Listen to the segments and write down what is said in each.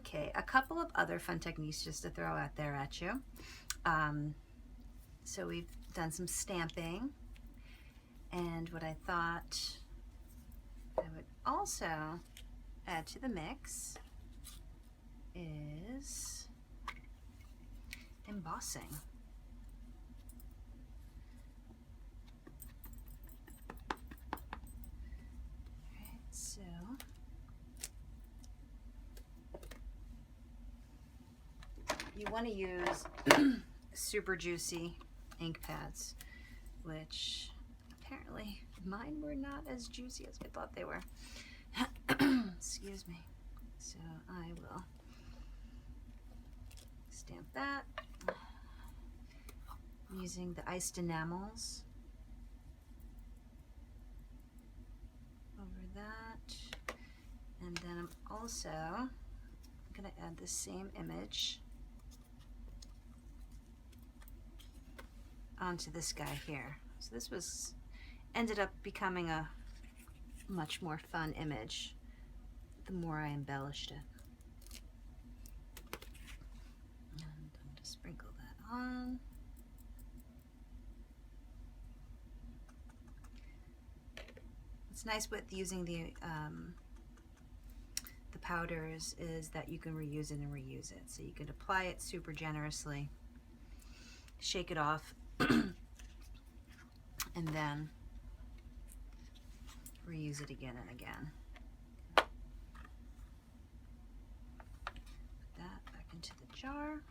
Okay, a couple of other fun techniques just to throw out there at you. So we've done some stamping, and what I thought I would also add to the mix is embossing. Alright, so you want to use super juicy ink pads, which apparently mine were not as juicy as I thought they were. Excuse me. So I will stamp that. I'm using the iced enamels over that. And then I'm also going to add the same image onto this guy here. So this ended up becoming a much more fun image the more I embellished it. And I'm going to sprinkle that on. What's nice with using the powders is that you can reuse it and reuse it. So you can apply it super generously, shake it off, and then reuse it again and again. Put that back into the jar.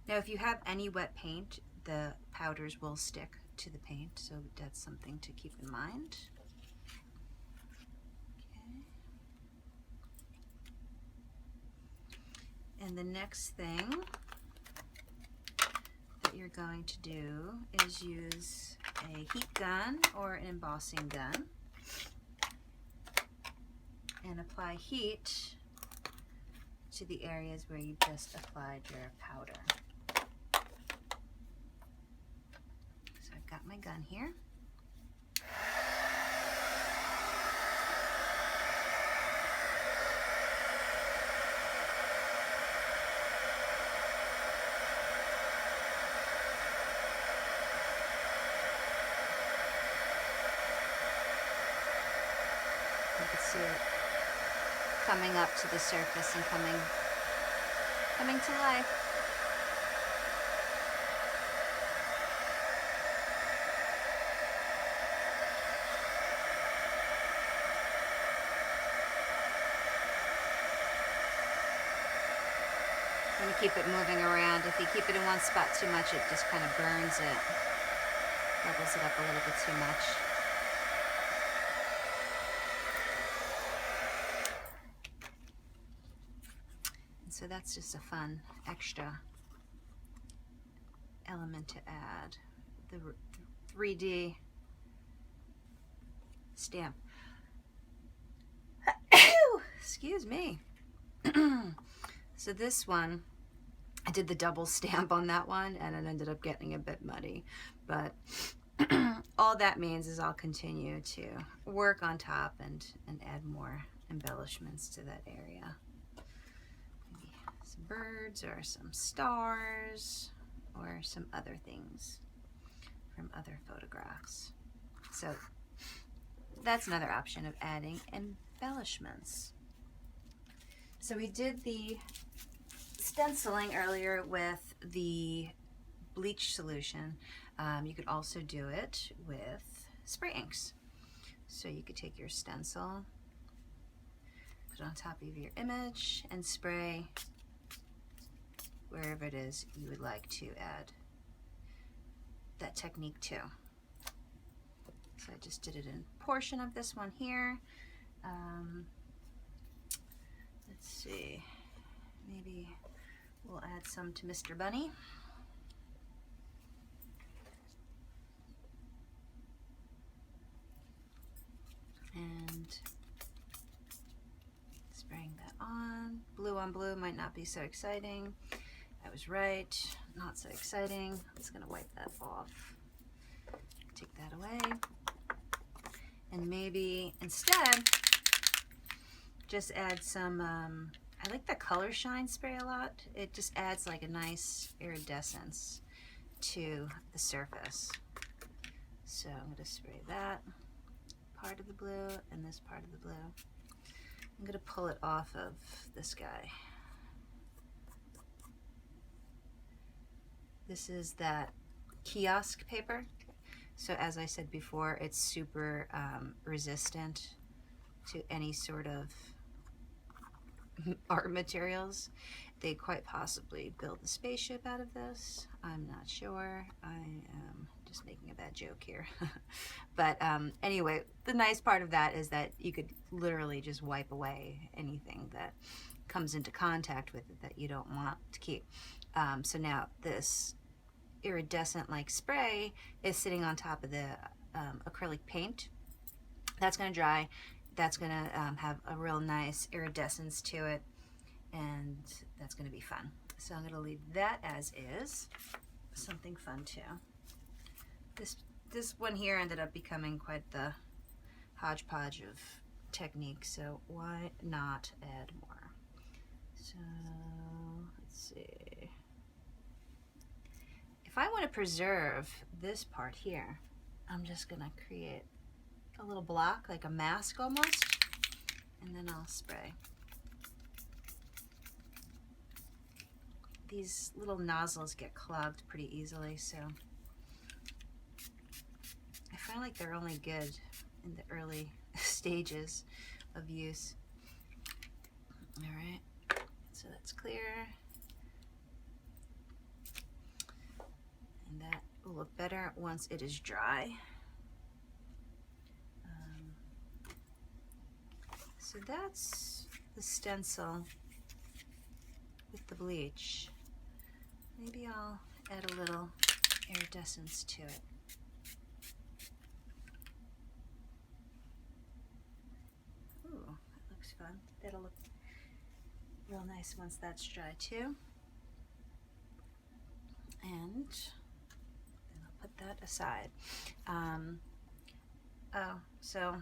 Now if you have any wet paint, the powders will stick to the paint, so that's something to keep in mind. Okay. And the next thing that you're going to do is use a heat gun or an embossing gun and apply heat to the areas where you just applied your powder. So I've got my gun here. You can see it coming up to the surface and coming to life. I'm going to keep it moving around. If you keep it in one spot too much, it just kind of burns it, bubbles it up a little bit too much. So that's just a fun extra element to add, the 3D stamp. Excuse me. So this one, I did the double stamp on that one and it ended up getting a bit muddy, but all that means is I'll continue to work on top and add more embellishments to that area. Some birds or some stars or some other things from other photographs. So that's another option of adding embellishments. So we did the stenciling earlier with the bleach solution. You could also do it with spray inks. So you could take your stencil, put it on top of your image, and spray wherever it is you would like to add that technique to. So I just did it in a portion of this one here. Let's see, maybe we'll add some to Mr. Bunny. And spraying that on. Blue on blue might not be so exciting. I was right, not so exciting. I'm just gonna wipe that off. Take that away. And maybe instead, just add some, I like the Color Shine spray a lot. It just adds like a nice iridescence to the surface. So I'm going to spray that part of the blue and this part of the blue. I'm going to pull it off of this guy. This is that kiosk paper. So as I said before, it's super resistant to any sort of art materials. They quite possibly build a spaceship out of this. I'm not sure. I am just making a bad joke here. But anyway, the nice part of that is that you could literally just wipe away anything that comes into contact with it that you don't want to keep. So now this iridescent like spray is sitting on top of the acrylic paint. That's going to dry. That's going to have a real nice iridescence to it, and that's going to be fun. So I'm going to leave that as is. Something fun too. This one here ended up becoming quite the hodgepodge of technique, so why not add more? So let's see. If I want to preserve this part here, I'm just going to create a little block, like a mask almost, and then I'll spray. These little nozzles get clogged pretty easily, so I find like they're only good in the early stages of use. All right, so that's clear. And that will look better once it is dry. So that's the stencil with the bleach. Maybe I'll add a little iridescence to it. Ooh, that looks fun. That'll look real nice once that's dry too. And then I'll put that aside. So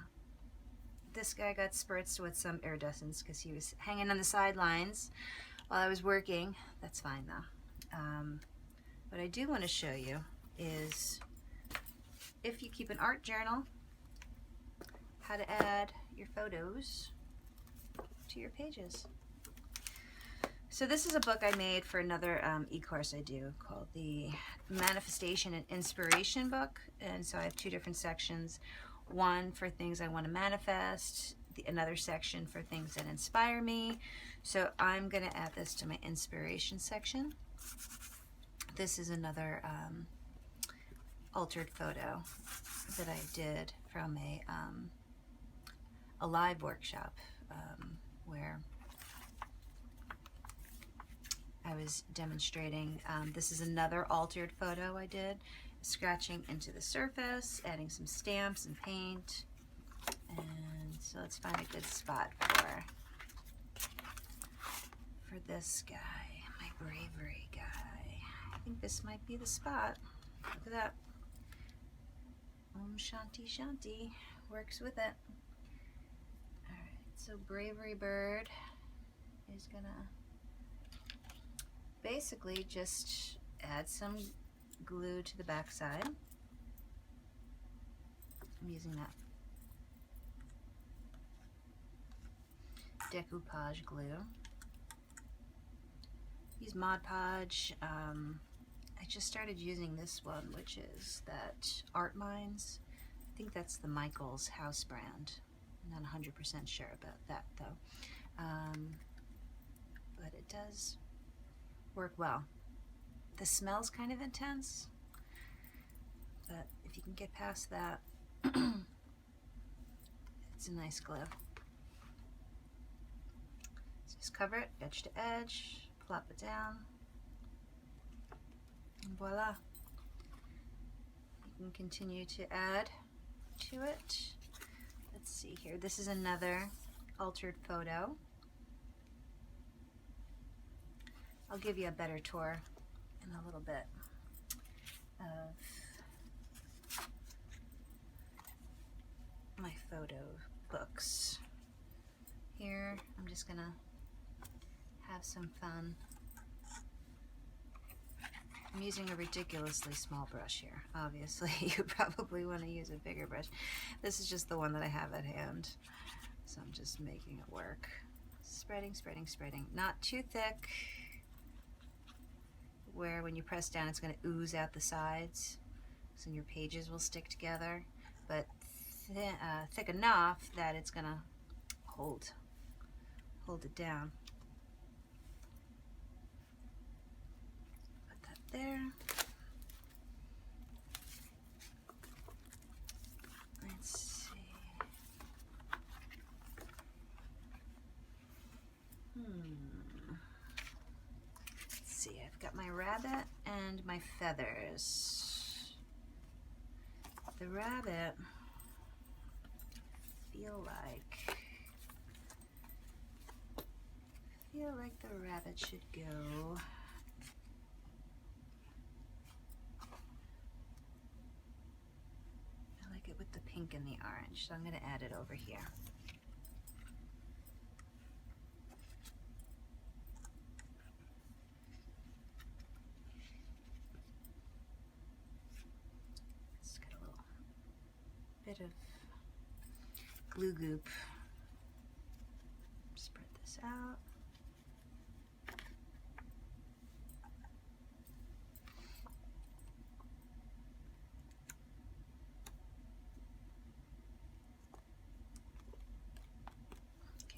this guy got spritzed with some iridescence because he was hanging on the sidelines while I was working. That's fine though. What I do want to show you is, if you keep an art journal, how to add your photos to your pages. So this is a book I made for another e-course I do called the Manifestation and Inspiration book. And so I have two different sections. One for things I want to manifest, another section for things that inspire me. So I'm going to add this to my inspiration section. This is another altered photo that I did from a live workshop where I was demonstrating. This is another altered photo I did, scratching into the surface, adding some stamps and paint. And so let's find a good spot for this guy, my bravery guy. I think this might be the spot. Look at that. Om Shanti Shanti works with it. Alright, so Bravery Bird is gonna basically just add some glue to the back side. I'm using that decoupage glue. Use Mod Podge. I just started using this one, which is that Art Minds. I think that's the Michaels house brand. I'm not 100% sure about that though. But it does work well. The smell's kind of intense, but if you can get past that, it's a nice glue. So just cover it edge to edge, plop it down, and voila. You can continue to add to it. Let's see here. This is another altered photo. I'll give you a better tour in a little bit of my photo books. Here here, I'm just gonna have some fun. I'm using a ridiculously small brush here. Obviously, you probably want to use a bigger brush. This is just the one that I have at hand, so I'm just making it work. Spreading, spreading, spreading. Not too thick, where when you press down it's going to ooze out the sides, so your pages will stick together, but thick enough that it's going to hold it down. Put that there. Let's see. Let's see, I've got my rabbit and my feathers. The rabbit, feel like the rabbit should go I like it with the pink and the orange, so I'm going to add it over here. It's got a little bit of glue goop. Spread this out.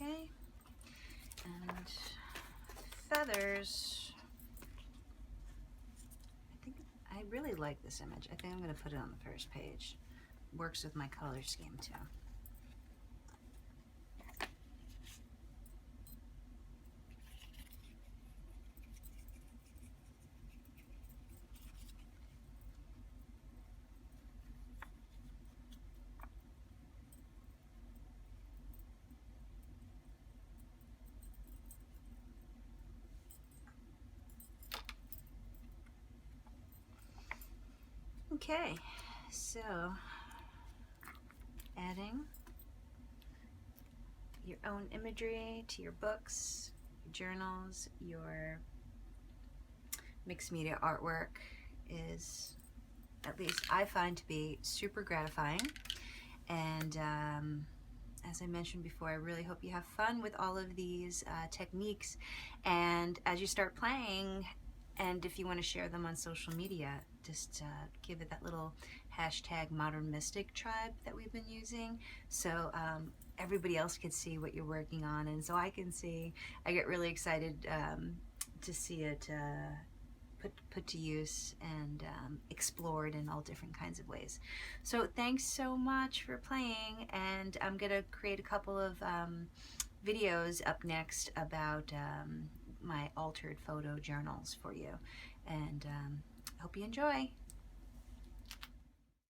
Okay, and feathers. I really like this image. I think I'm going to put it on the first page. Works with my color scheme too. Okay, so adding your own imagery to your books, your journals, your mixed media artwork is, at least I find, to be super gratifying. And as I mentioned before, I really hope you have fun with all of these techniques. And as you start playing, and if you want to share them on social media, just give it that little hashtag Modern Mystic Tribe that we've been using, so everybody else can see what you're working on, and so I can see. I get really excited to see it put to use and explored in all different kinds of ways. So thanks so much for playing, and I'm gonna create a couple of videos up next about my altered photo journals for you, and hope you enjoy.